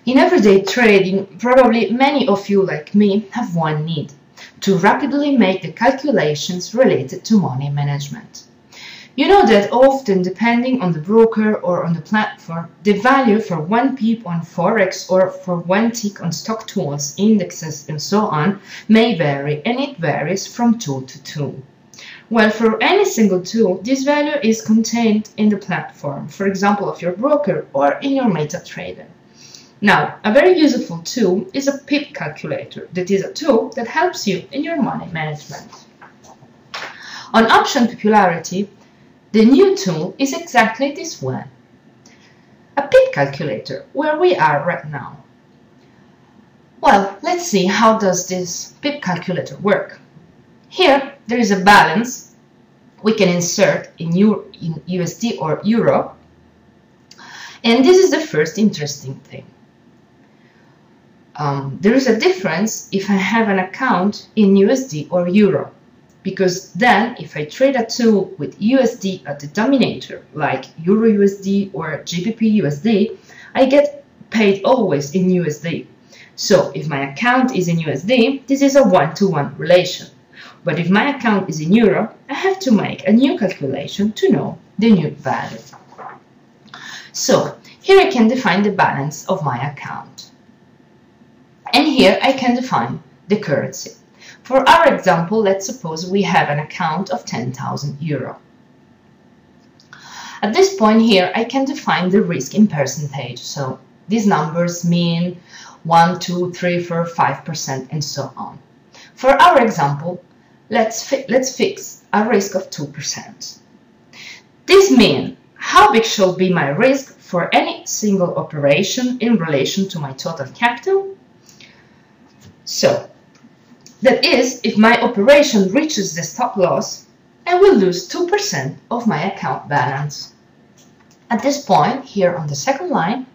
In everyday trading, probably many of you, like me, have one need: to rapidly make the calculations related to money management. You know that often, depending on the broker or on the platform, the value for one pip on Forex or for one tick on stock tools, indexes and so on may vary, and it varies from tool to tool. Well, for any single tool, this value is contained in the platform, for example, of your broker or in your MetaTrader. Now, a very useful tool is a pip calculator. That is a tool that helps you in your money management. On option popularity, the new tool is exactly this one, a pip calculator, where we are right now. Well, let's see how does this pip calculator work. Here, there is a balance we can insert in USD or Euro, and this is the first interesting thing. There is a difference if I have an account in USD or Euro, because then if I trade a tool with USD at the denominator, like Euro USD or GBP USD, I get paid always in USD. So if my account is in USD, this is a one-to-one relation. But if my account is in Euro, I have to make a new calculation to know the new value. So here I can define the balance of my account. And here I can define the currency. For our example, let's suppose we have an account of 10,000 euro. At this point here, I can define the risk in percentage. So these numbers mean 1, 2, 3, 4, 5%, and so on. For our example, let's fix a risk of 2%. This means how big should be my risk for any single operation in relation to my total capital? So, that is, if my operation reaches the stop loss, I will lose 2% of my account balance. At this point, here on the second line,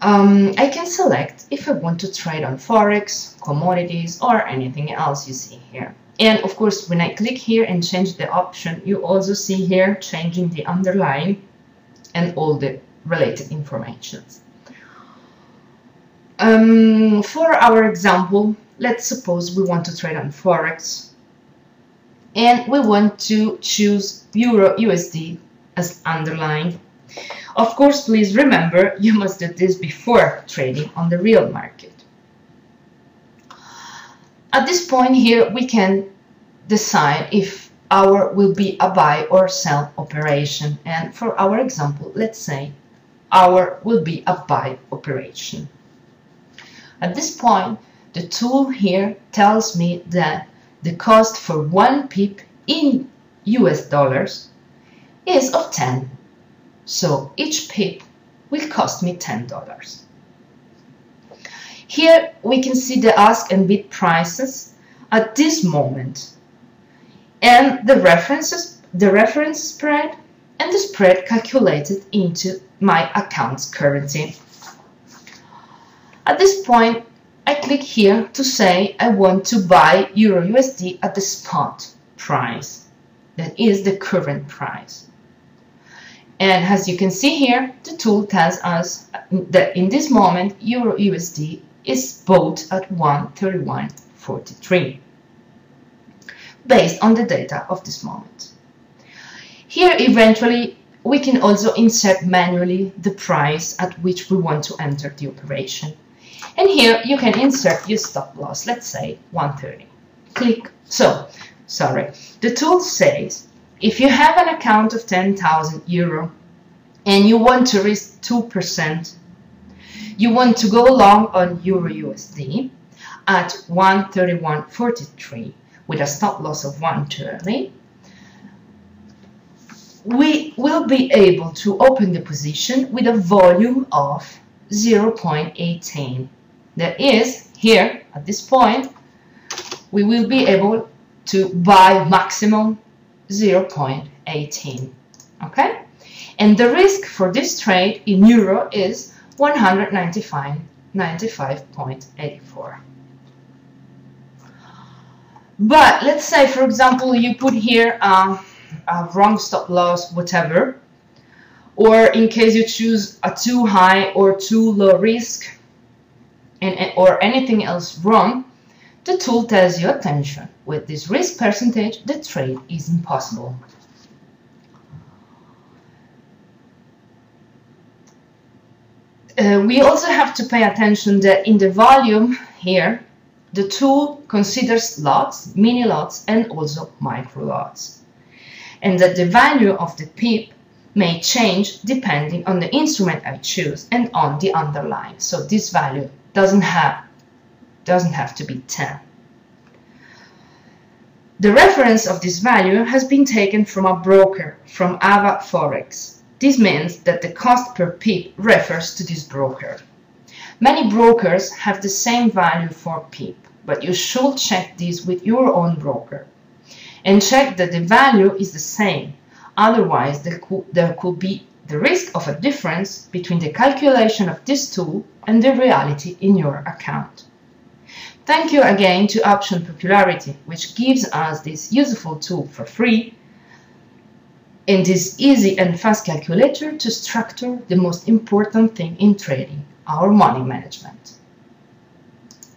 I can select if I want to trade on Forex, commodities, or anything else you see here. And of course, when I click here and change the option, you also see here changing the underline and all the related informations. For our example, let's suppose we want to trade on Forex and we want to choose Euro USD as underline. Of course, please remember, you must do this before trading on the real market. At this point here, we can decide if our will be a buy or sell operation. And for our example, let's say our will be a buy operation. At this point, the tool here tells me that the cost for 1 pip in US dollars is of 10. So each pip will cost me $10. Here we can see the ask and bid prices at this moment, and the reference spread, and the spread calculated into my account's currency. At this point, I click here to say I want to buy Euro USD at the spot price, that is the current price. And as you can see here, the tool tells us that in this moment, Euro USD is bought at 131.43, based on the data of this moment. Here, eventually, we can also insert manually the price at which we want to enter the operation. And here you can insert your stop loss, let's say 130. Click. The tool says, if you have an account of 10,000 euro and you want to risk 2%, you want to go long on Euro USD at 131.43 with a stop loss of 130, we will be able to open the position with a volume of 0.18. That is, here at this point, we will be able to buy maximum 0.18. Okay? And the risk for this trade in euro is 195.84. But let's say, for example, you put here a wrong stop loss, whatever. or in case you choose a too high or too low risk or anything else wrong, the tool tells you, attention, with this risk percentage, the trade is impossible. We also have to pay attention that in the volume here, the tool considers lots, mini lots, and also micro lots. And that the value of the pip may change depending on the instrument I choose and on the underlying. So this value doesn't have to be 10. The reference of this value has been taken from a broker, from Ava Forex. This means that the cost per pip refers to this broker. Many brokers have the same value for pip, but you should check this with your own broker and check that the value is the same. Otherwise, there could be the risk of a difference between the calculation of this tool and the reality in your account. Thank you again to Option Popularity, which gives us this useful tool for free and this easy and fast calculator to structure the most important thing in trading, our money management.